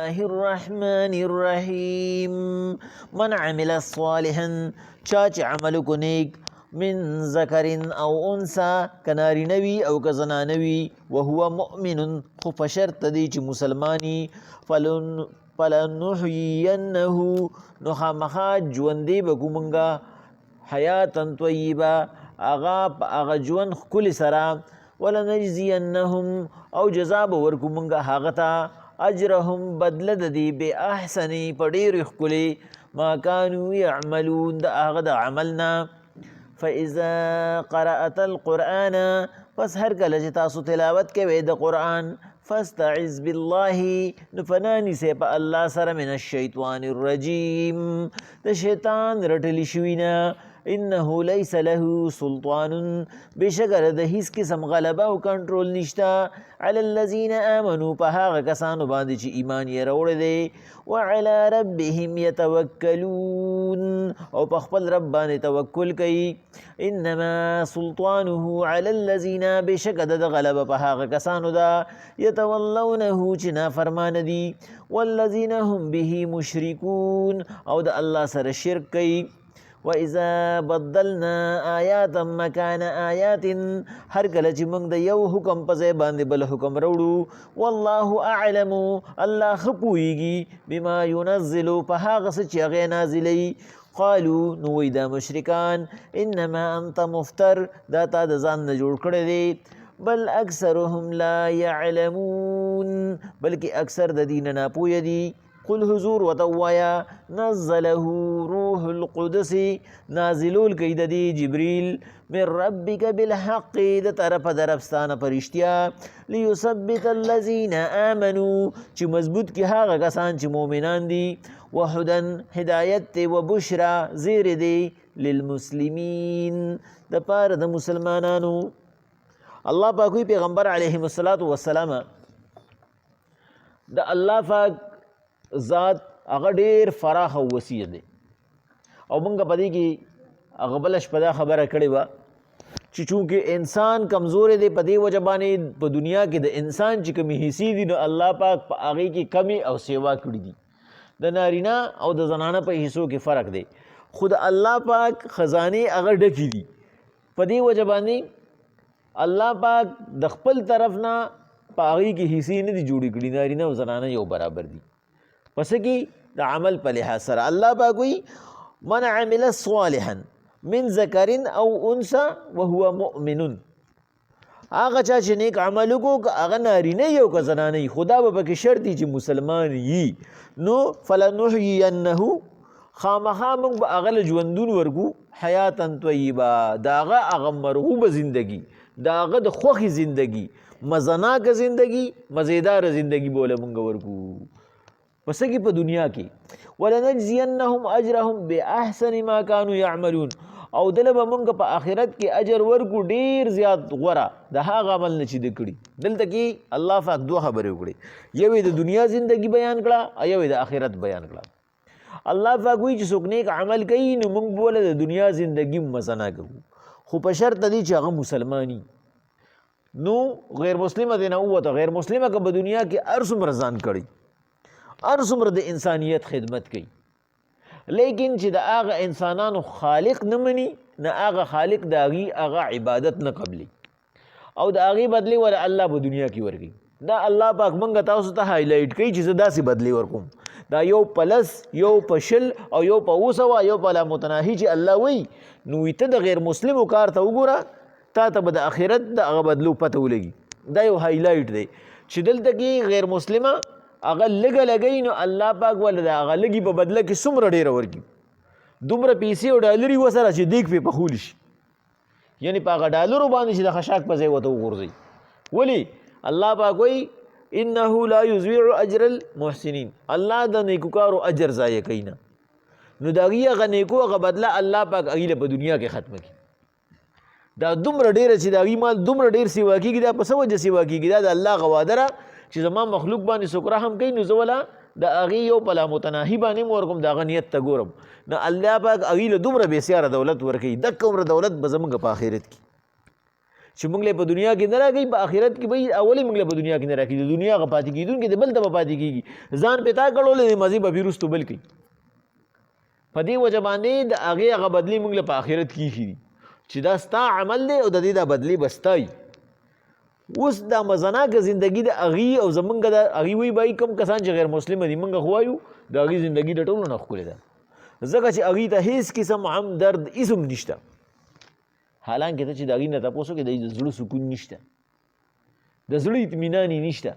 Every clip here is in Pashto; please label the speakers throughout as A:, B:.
A: الله الرحمن الرحيم من عمل صالحا چاچ عمل کو نیک من ذکر او انسا کناری نوی او کزنا نوی وهو مؤمن خو فشرط دی چی مسلمانی فلنحيينه نخامخا جوندی بکو منگا حیاتا طیبا اغا جوند کل سرا ولنجزینهم او جزاب ورکو منگا حاغتا اجرهم بدلد دی بے احسنی پڑیر اخکلی ما كانوا يعملون دا آغا عملنا فإذا قرأت القرآن پس هر کله چې تاسو تلاوت کوئ د قرآن فاستعذ بالله نفنانی سے پا اللہ سر من الشیطان الرجیم د شیطان رټلی شوینا انه ليس له سلطان بشکر د هیڅ قسم غلبه او کنټرول نشتا علی الذین آمنوا په هغه کسانو باندې چې ایمان یې راوړی دی وعلى ربهم یتوکلون او په خپل رب باندې توکل کوي انما سلطانه علی الذین بشکر د غلبه په هغه کسانو دا یتولونه چې نافرمان دي والذین هم به مشرکون او د الله سره شرک کوي وَإِذَا بَدَّلْنَا آيَاتًا مَكَانَ آيَاتٍ هر کله چې موږ د یو حکم په ځای باندې بل حکم راوړو والله اعلم الله ښه پوهیږي بما ينزل په هغه څه چې هغې نازلوي قالو نو وایي دا مشرکان انما انت مفتر دا تا د ځان نه جوړ کړی دی بل اکثرهم لا يعلمون بلکې اکثر د دین نه پوهه دي قل حضور وتوایا نزله روح القدس نازلول کید دی جبریل من ربک بالحق د طرف درفستانه پرشتیا لیثبت الذین آمنوا چې مضبوط کی هغه کسان چې مؤمنان دي وهدن هدایت و بشرا زیر دی للمسلمین د پاره د مسلمانانو الله پاک پیغمبر علیه الصلاۃ والسلام د الله پاک ذات هغه ډیر فراخ او وسیع دی او موږ په دې کې هغه بل شپه دا خبره کړې وه چې چونکې انسان کمزور دی په دې وجه باندې په دنیا کې د انسان چې کومې حصې دي نو الله پاک په هغې کې کمې او سیوا کړي دي د نارینه او د زنانه په حصو کې فرق دی خو د الله پاک خزانې هغه ډکې دي په دې وجه باندې الله پاک د خپل طرف نه په هغې کې حصې نه دي جوړې کړي نارینه او زنانه یو برابر دي پس کی د عمل په لحاظ سره الله پاک وی من عمل صالحا من ذکر او انثى وهو مؤمن هغه چا چې نیک عمل وکړو هغه نارینه یو که زنانه وي خدا به پکې شرط دي چې مسلمان وي نو فلنحيينه خامخا موږ به هغه له ژوندون ورکو حیاتا طیبه د هغه مرغوبه زندګي د هغه د خوښې زندګي مزناکه زندګي مزیدار زندګي بوله موږ ورکو پس کی په دنیا کې ولنجزینهم اجرهم باحسن ما كانوا يعملون او دله به موږ په آخرت کې اجر ورکو ډیر زیات غوره د هغه عمل نه چې د کړي دلته کې الله پاک دوه خبرې وکړي یو د دنیا زندگی بیان کړه او یو د آخرت بیان کړه الله پاک وایي چې څوک نیک عمل کوي نو موږ بوله د دنیا زندگی مزه کوو خو په شرط دی چې هغه مسلمانی نو غیر مسلمه دی نه ووته غیر مسلمه که په دنیا کې هر څومره ځان کړي هر څومره د انسانیت خدمت کوي لیکن چې د هغه انسانانو خالق نه مني نه هغه خالق د هغې هغه عبادت نه قبلي او د هغې بدلې ولا الله په دنیا کې ورکوي دا الله پاک موږ تاسو ته هایلایټ کوي چې زه داسې بدلې ورکوم دا یو په لس یو په شل او یو په 200 یو په لامتناهي چې الله وایي نو ته د غیر مسلمو کار ته وګوره تا ته به د آخرت د هغه بدلو پته ولګي دا یو هایلایټ دی چې دلته کې غیر مسلمه هغه لږه لګوي نو الله پاک ول د هغه لږي په بدله کې څومره ډېره ورکړي دومره پیسې او ډالري ورسره چې دیګ پې پخولی شي یعنې په هغه ډالرو باندې چې د خشاک په ځای ورته وغورځوي ولې الله پاک وایي انه لا یضیع اجر المحسنین الله د نیکوکارو اجر ضایع کوي نه نو د هغې هغه نیکو هغه بدله الله پاک هغې له په دنیا کې ختمه کړي دا دومره ډېره چې د هغې مال دومره ډېر سیوا کېږي دا په څه وجه سیوا کېږي دا د الله هغه وعده ده چې زما مخلوق باندې څوک رحم کوي نو زه وله د هغې یو په لامتناهي باندې م ورکوم د هغه نیت ته ګورم نو الله پاک هغې له دومره بېسیاره دولت ورکوي دکه عمره دولت به زموږ په آخرت کې چې موږ له په دنیا کې نه راکوي په آخرت کې به اولې موږ له په دنیا کې نه راکوي د دنیا هغه پاتې کېدونکي د بل ته به پاتې کېږي ځان پې تا کړولی دی مزې به بې وروستو بل کوي په دې وجه باندې د هغې هغه بدلې موږ له په آخرت کې ایښي دي چې دا ستا عمل دی او د دې دا بدلې به ستا وي اوس دا مزناکه زندګي د هغې او زمونږ د هغې وایي به کوم کسان چې غیر مسلمه دي موږ خو وایو د هغې زندګي د ټولو نه ښکلې ده ځکه چې هغې ته هېڅ قسم هم درد هېڅ هم نشته حالانکې ته چې د هغې نه تپوس وکړې د زړه سکون نشته د زړه اطمینان یې نشته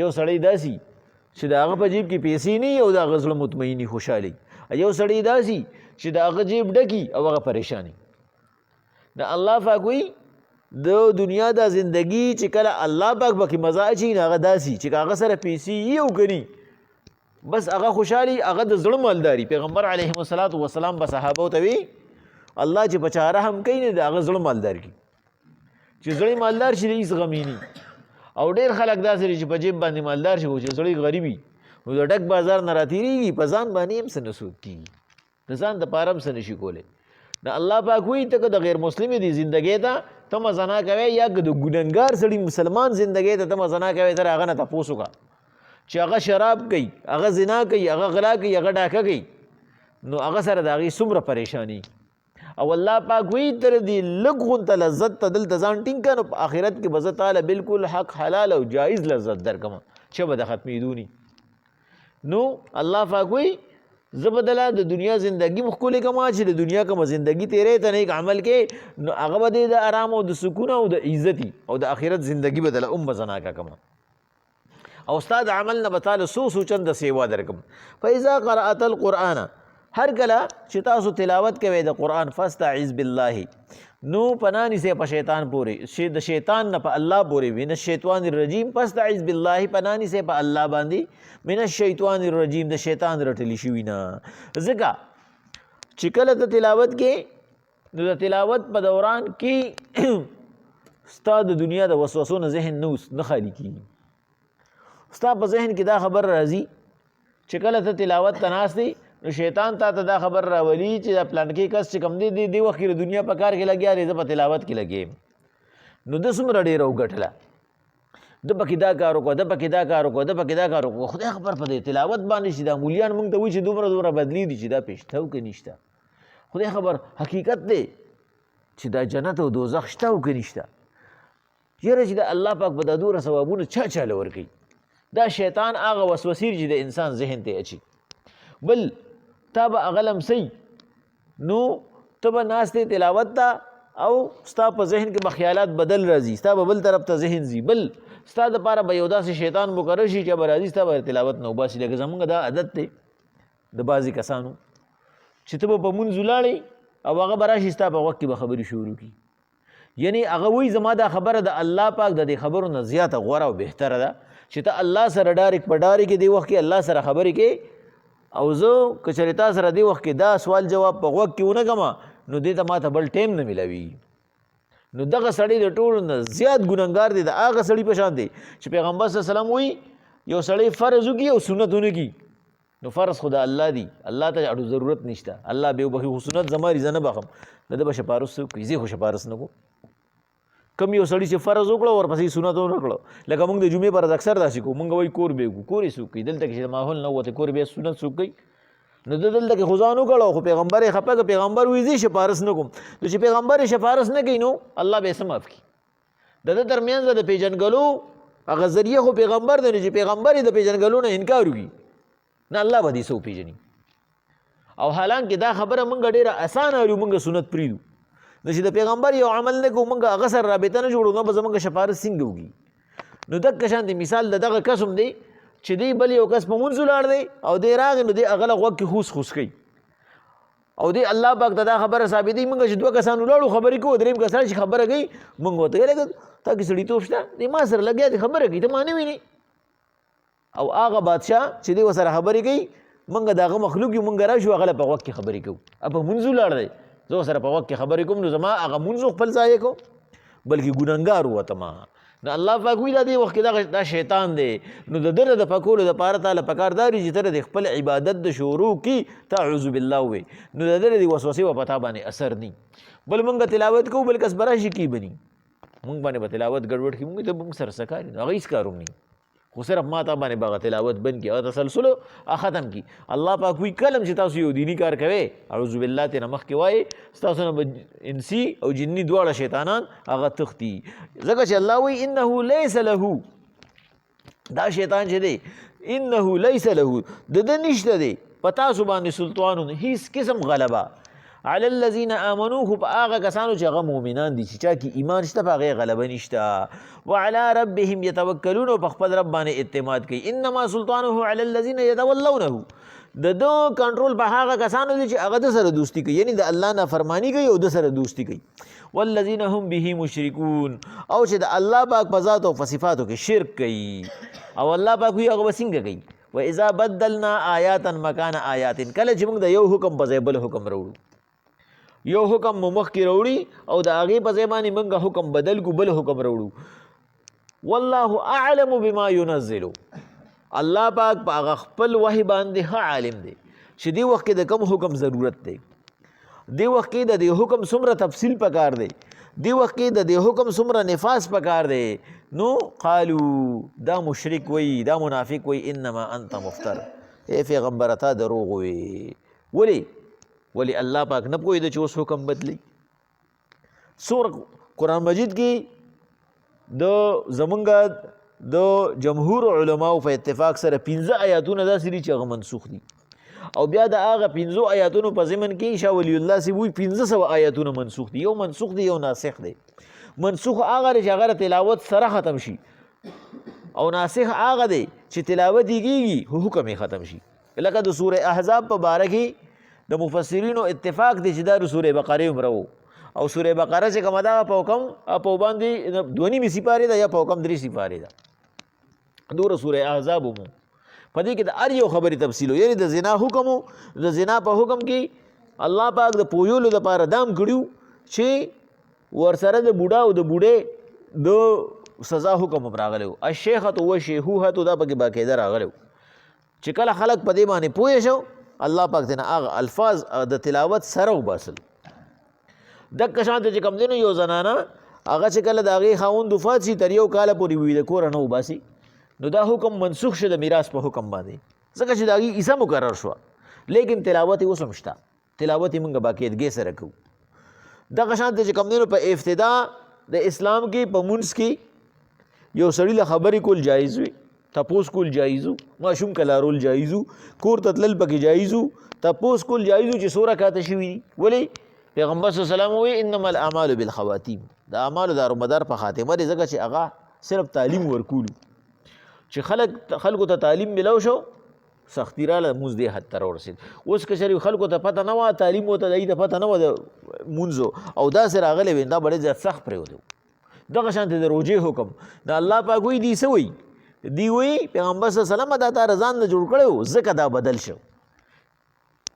A: یو سړی داسي چې د هغه په جیب کې پیسې نه وي او د هغه زړه مطمئني خوشحالي یو سړی داسي چې د هغه جیب ډکي او هغه پریشاني د الله پاک وایي د دنیا دا زندگی چې کله الله پاک پکې مزه اچي نو هغه داسي چې هغه سره پیسې یې او کني بس هغه خوشحالي هغه د زړه مالداري پیغمبر علیه الصلاۃ والسلام به صحابو ته وی الله چې په چا رحم کوي نه د هغه زړه مالدار کړي چې زړه مالدار شي هېڅ غم یې نه او ډېر خلک داسې دي چې په جیب باندې مالدار شي خو چې زړه غریبي نو د ډک بازار نه راتېرېږي په ځان باندې هم څه نه سود کېږي د ځان دپاره هم څه نه شي کولی د الله پاک وایي ته که د غیر مسلمې دي زندګۍ ته ته مزه نه کوې یا که د ګنهګار سړي مسلمان زندګۍ ته ته مزه نه کوې تر هغه نه تپوس وکړه چې هغه شراب کوي هغه زنا کوي هغه غلا کوي هغه ډاکه کوي نو هغه سره د هغې څومره پریشاني او الله پاک وایي تر دې لږ غونته لذت ته دلته ځان ټینګ کړه نو په آخرت کې به زه تاله بالکل حق حلال او جایز لذت درکړم چې به د ختمېدو ني نو الله پاک وایي زه به دله د دنیا زندګي مو ښکلې کړم چې د دنیا کومه زندګي تېری ته نیک عمل کې نو هغه به دې د ارام او د سکون او د عزتي او د آخرت زندګي به دله مزناکه کړم او ستا د عمل نه به تاله څو چنده سیوا درکړم فاذا قرأت القرآن هر کله چې تاسو تلاوت کوئ د قرآن فاستعذ بالله نو پناه نیسئ په شیطان پورې د شیطان نه په الله پورې من الشیطان الرجیم فاستعذ بالله پناه نیسئ په الله باندې من الشیطان الرجیم د شیطان رټلی شوي نه ځکه چې کله ته تلاوت کې نو د تلاوت په دوران کې ستا د دنیا د وسوسو نه ذهن نه خالي کېږي ستا په ذهن کې دا خبر راځي چې کله ته تلاوت ته ناست دی نو شیطان تا ته دا خبر راولي چې دا پلانکې کس چې کوم دی دې وخت کې د دنیا په کار کې لګیا دی زه په تلاوت کې لګیم نو ده څومره ډېره وګټله ده پکې دا کار وکړه ده پکې دا کار وکړه ده پکې دا کار وکړه خدای خبر په دې تلاوت باندې چې دا مولیان موږ ته وایي چې دومره بدلی دي چې دا پېشته او که نشته خدای خبر حقیقت دی چې دا جنت او دوزخ شته او که نشته یاره چې د الله پاک به دا دومره ثوابونه چاله ورکوي دا شیطان هغه وسوسې چې د انسان ذهن ته اچي بل تا به هغه لمسی نو ته به ناست تلاوت ته او ستا په ذهن کې به خیالات بدل راځي ستا به بل طرف ته ذهن ځي بل ستا دپاره به یو داسې شیطان مقرر شي چې به راځي ستا به تلاوت نه وباسي لکه زمونږ دا عادت دی د بعضې کسانو چې ته به په مونځ ولاړې او هغه به راشي ستا په وخت کې به خبرې شروع کړي یعنی هغه وایي زما دا خبره د الله پاک د دې خبرو نه زیاته غوره او بهتره ده چې ته الله سره ډایرکټ په ډارې کې دې وخت کې الله سره خبرې کې او زه که چېرې تا سره دې وخت کې دا سوال جواب په غوږ کې ونه کړم نو دې ته ما ته بل ټایم نه میلاوي نو دغه سړی د ټولو نه زیات ګنهګار دی د هغه سړي په شان دی چې پیغمبر صلی الله علیه وسلم وایي یو سړی فرض وکړي او سنت ونه کړي نو فرض خو د الله دی الله ته اړو ضرورت نشته الله به وبخي خو سنت زما ریزه نه بخم د ده به شپارس کوي زه خو شپارس نه کوم کم یو سړي چې فرض وکړو ورپسې سنت ونه کړو لکه موږ د جمعې پر اکثر داسې کوو موږ وایي کور به وکړو کور یې څوک کوي دلته کې چې ماحول نه وته کور به سنت څوک کوي نو د دلته کې خو ځان وکړو خو پیغمبر یې خفه که پیغمبر وایي زه شپارس نه کوم نو چې پیغمبر یې شپارس نه کوي نو الله به یې څه معاف کړي د ده ترمنځ د پېژنګلو هغه ذریعه خو پیغمبر دی نو چې پیغمبر یې د پېژنګلو نه انکار وکړي نه الله به دې څه وپېژني او حالانکې دا خبره موږ ډېره اسانه اورو موږ سنت پرېږدو نو چې د پیغمبر یو عمل نه کوو موږ هغه سره رابطه نه جوړو نو به زموږ شفارس څنګه وکړي نو دغه شانتې مثال د دغه کس هم دی چې دی بل یو کس په مونځ ولاړ دی او دی راغی نو دی هغه له غوږ کې خوس کوي او دی الله پاک ته دا خبره ثابتوي موږ چې دوه کسان ولاړو خبرې کوو درېیم کس چې خبره کوي موږ ورته ویل تا کې سړیتوب شته دی ما سره لګیا دی خبره کوي ته ما نه وینې او هغه بادشاه چې دی ورسره خبرې کوي موږ د هغه مخلوق یو موږ راشو هغه له په غوږ کې خبرې کوو په مونځ ولاړ دی زه سره په وخت کې خبرې کوم نو زما هغه مونځ خپل ځای کوم بلکې ګنهګار وته ما نو الله پاک وایي دا دې وخت کې دا شیطان دی نو د ده نه د پکولو دپاره تاله پکار دا چې ته د خپل عبادت د شروع کې تعوذ بالله ووایي نو د ده د وسوسې به په تا باندې اثر نی بل موږ تلاوت کوو بل کس به راشي کی بني مونږ باندې به تلاوت ګډوډ کړي مونږ ته مونږ سره څه کار نو هغه هېڅ کار هم نه خو صرف ما ته باندې به هغه تلاوت بند کړي هغه تسلسل ختم کړي الله پاک وایي کله چې تاسو یو دیني کار کوئ اعوذ بالله ترې نه مخکې وایي ستاسو نه به انسي او جني دواړه شیطانان هغه تښتي ځکه چې الله وایي انه لیس له دا شیطان چې دی انه لیس له د ده نشته دی په تاسو باندې سلطان هیڅ قسم غلبه علی الذین آمنوا خو په هغه کسانو چې هغه مؤمنان دي چې چا کې ایمان شته په هغې غلبه نشته وعلى ربهم یتوکلون او په خپل رب باندې اعتماد کوي انما سلطانه علی الذین یتولونه د ده کنټرول په هغه کسانو دی چې هغه د سره دوستي کوي یعنی د الله نافرمانی کوي او د سره دوستي کوي والذین هم به مشرکون او چې د الله پاک په ذات او په صفاتو کې شرک کوي او الله پاک وایي هغه به څنګه کوي واذا بدلنا آیاتا مکان آیات کله چې موږ د یو حکم په ځای بل حکم راوړو یو حکم مو مخکې راوړي او د هغې په ځای باندې موږ حکم بدل کړو بل حکم راوړو والله اعلم بما ينزل الله پاک په هغه خپل وحي باندې ښه عالم دی چې دې وخت کې د کوم حکم ضرورت دی دې وخت کې د دې حکم څومره تفصیل پکار دی دې وخت کې د دې حکم څومره نفاذ پکار دی نو قالو دا مشرک وی دا منافق وی انما انت مفتر اے پیغمبر تا دروغ وی ولی الله پاک نه پوهېده چې اوس حکم بدلی سور قرآن مجید کې د زمونږ د جمهور علماو په اتفاق سره 15 آیاتونه داسې دي چې هغه منسوخ دي او بیا د هغه 15 آیاتونو په ضمن کې شاه ولی الله صاحب وایي 1500 آیاتونه منسوخ دي یو منسوخ دی یو ناسخ دی منسوخ هغه دی چې هغه تلاوت سره ختم شي او ناسخ هغه دی چې تلاوت یې کېږي حکم یې ختم شي لکه د سوره احزاب په باره کې د مفسرینو اتفاق دی چې دا د سوره بقره عمره و او سوره بقره چې کومه ده په حکم په باندې 2 سپارې ده یا په حکم 3 سپارې ده دوره سوره احزاب مو په دې کې د هر یو خبرې تفصیل یعنی د زنا حکم د زنا په حکم کې الله پاک د پویولو لپاره دام کړیو چې ورسره د بوډا او د بوډې د سزا حکم راغلی و الشیخة والشیخوخة دا پکې باقاعده راغلی و چې کله خلک په دې باندې پوه شو الله پاک ته هغه الفاظ د تلاوت سره وباسل دغه شانته چې کوم دی نو یو زنانه هغه چې کله د هغې خاوند وفات شي تر یو کاله پورې وي د کوره نه وباسي نو دا حکم منسوخ شو د میراث په حکم باندې ځکه چې د هغې عیسه مقرر شوه لیکن تلاوت یې اوس هم شته تلاوت یې موږ باقاعدګۍ سره کوو دغه شانته چې کوم دی نو په ابتدا د اسلام کې په مونځ کې یو سړي له خبرې کول جایز وي تپوس کول جایز وو ماشوم کلارول جایز وو کور ته تلل پکې جایز وو تپوس کول جایز وو چې څو رکعاته شوي دي ولې پیغمبر صلی الله علیه وسلم وایي انما الاعمال بالخواتیم د اعمالو دارومدار په خاتمه دی ځکه چې هغه صرف تعلیم ورکولو چې خلکو ته تعلیم ملو شو سختی راله مونځ دې حد ته راورسېد اوس که چېرې خلکو ته پته نه وه تعلیم ورته د ته پته نه وه د مونځو او داسې راغلی وي دا به ډېر زیات سخت پرېوتی دغه شانته د روژې حکم د الله پاک وایي دي څه وایي دی وی پیغمبر صلی الله علیه وسلم دا تا رضان نه جوړ کړو ځکه دا بدل شو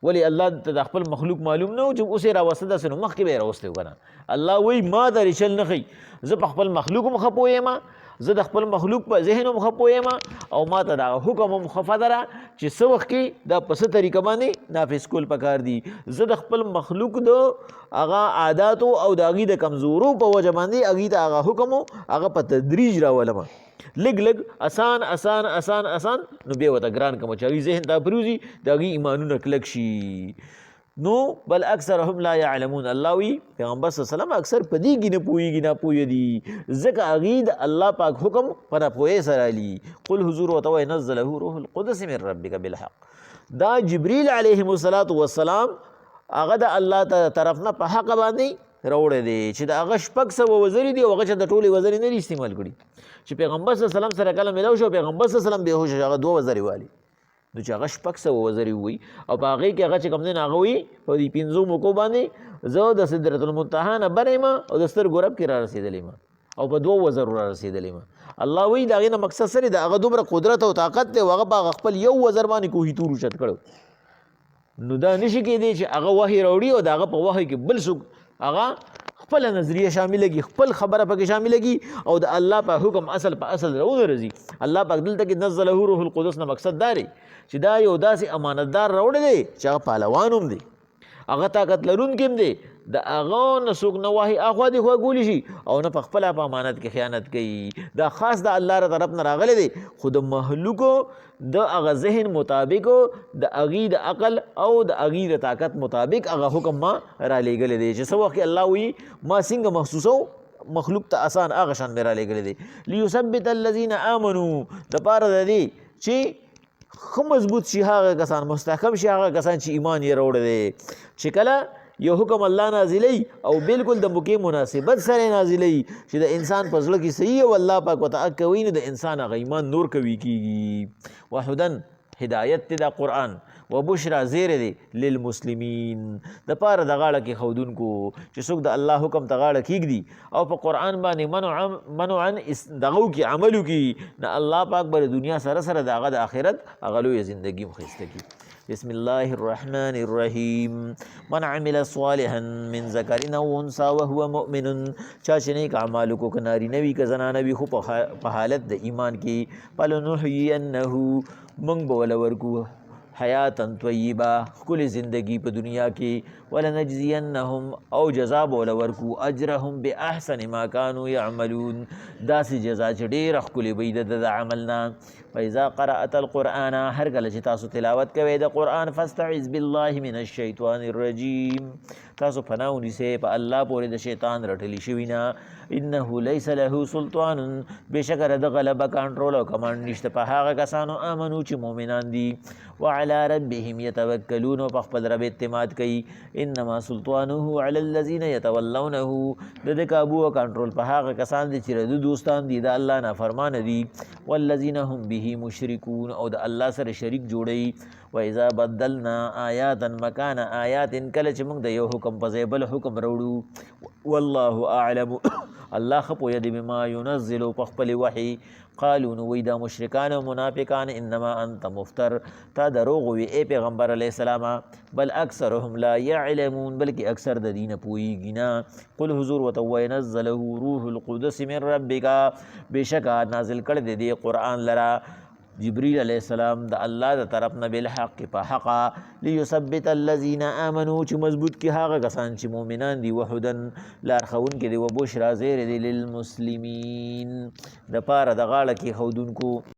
A: ولی الله ته د خپل مخلوق معلوم نه و چې اوس یې راوسته داسې نو مخکې به یې راوستی و که نه الله وایي ما ته ریچل نه ښي زه په خپل مخلوق هم ښه پوهېږم زه د خپل مخلوق په ذهن هم ښه پوهېږم او ما ته دغه حکم هم ښه پته ده چې څه وخت کې دا په څه طریقه باندې نافظ کول پکار دي زه د خپل مخلوق د هغه عاداتو او د هغې د کمزورو په وجه باندې هغې ته هغه حکم هغه په تدریج راولم لږ آسان نو بیا ورته ګران کړم چې هغوی ذهن ته پرېوځي د هغوی ایمانونه کلک شي نو بل اکثرهم لا یعلمون الله وی پیغمبر صلی الله علیه وسلم اکثر په دې کې نه پوهېږي ناپوهه دي ځکه هغوی د الله پاک حکم په ناپوهۍ سره علي قل حضور ورته وایي نزله روح القدس من ربک بالحق دا جبریل علیهم السلام هغه د الله طرف نه په حق باندې راوړی دی چې د هغه 600 وزرې دي او هغه چې د ټولې وزرې نه دي استعمال کړي چې پیغمبر صلی الله علیه وسلم سره کله میلاو شو پیغمبر صلی الله علیه وسلم بېهوشه شو هغه 2 وزرې والي نو چې هغه 600 وزرې ووایي او په هغې کې هغه چې کوم دی نو هغه وایي په دې 5 موقعو باندې زه د سدرة المنتهی نه بره یم او د سترګو رب کې را رسېدلی یم او په 2 وزرو را رسېدلی یم الله وایي د هغې نه مقصد څه دی د هغه دومره قدرت او طاقت دی او هغه په هغه خپل یو وزر باندې کوهي تور اوچت کړی نو دا نشي کېدی چې هغه وحي راوړي او د هغه په وحي کې بل څوک هغه خپل نظریه شاملږي خپل خبره پکې شاملږي او د الله په حکم اصل په اصل راونه راځي الله پاک دلته کې نزله روح القدس نه مقصد دا دی چې دا یو داسې امانتدار راوړی دی چې هغه پهلوان هم دی هغه طاقت لرونکی هم دی د هغه نه څوک نه وایي اخوا دې خوا ګولی شي او نه په خپله په امانت کې خیانت کوي دا خاص د الله ر طرف نه راغلی دی خو د مخلوقو د هغه ذهن مطابق د هغې د عقل او د هغې د طاقت مطابق هغه حکم ما رالیږلی دی چې څه وخت کې الله وایي ما څنګه محسوسو مخلوق ته آسان هغه شان مې رالیږلی دی لیثبت الذین آمنو دپاره د دې چې ښه مضبوط شي هغه کسان مستحکم شي هغه کسان چې ایمان یې راوړی دی چې کله یو حکم الله نازلی او بالکل د موقع مناسبت سره نازلی چې د انسان په زړه کې صحیح او الله پاک ورته حق کوي نو د انسان هغه ایمان نور کوي کېږي وهدن هدایت دی دا قرآن و بشرا زیر دی للمسلمین د پاره د غاړه کې ښودونکو چې څوک د الله حکم ته غاړه کېږدي او په قرآن باندې منعا دغه وکړي عمل وکړي نه الله پاک به د دنیا سره سره د هغه د آخرت هغه لویه زندګي هم ښایسته کړي بسم الله الرحمن الرحیم من عمل صالحا من ذکر او انثى وهو مؤمن چا چې نیک اعمال وکړو که نارینه وي که زنانه وي خو په حالت د ایمان کې فلنحینه موږ به وله ورکو حیاتا طیبه ښکلې زندګي په دنیا کې ولنجزینهم او جزا به وله ورکو اجرهم باحسن ما کانوا یعملون داسې جزا چې ډېره ښکلې به وي د عمل نه فاذا قرأت القرآن هر کله چې تاسو تلاوت کوئ د قرآن فاستعذ بالله من الشیطان الرجیم تاسو پناه ونیسئ په الله پورې د شیطان رټلی شوي نه انه لیس له سلطان بېشکه د غلبه کنټرول او کمانډ نشته په هغه کسانو آمنو چې مؤمنان دي وعلى ربهم يتوکلون او په خپل رب اعتماد کوي انما سلطانه على الذين يتولونه د دې کابو او کنټرول په هغه کسان دي چې د دوستان دي د الله نافرمانه دي والذین هم به مشرکون او د الله سره شریک جوړوي واذا بدلنا آیاتا مکان آیات کله چې موږ د یو حکم په ځای بل حکم راوړو والله اعلم الله ښه پوهه دی بما ينزل په خپل وحي قالوا نو وی دا مشرکان او منافقان انما انت مفتر تا دروغ وی ای پیغمبر علیه السلام بل اکثرهم لا يعلمون بلکې اکثر د دین پوهیږي نه قل حضور وتوی نزله روح القدس من ربک بېشکه نازل کړی دی دې قرآن لرا جبریل علیہ السلام د الله د طرف نه بالحق په حقا لیثبت الذین آمنوا چې مضبوط کې هغه کسان چې مؤمنان دي وهدن لارښوونکي دي و بشرا زیر دی للمسلمین د پاره د غاړه کې ښودونکو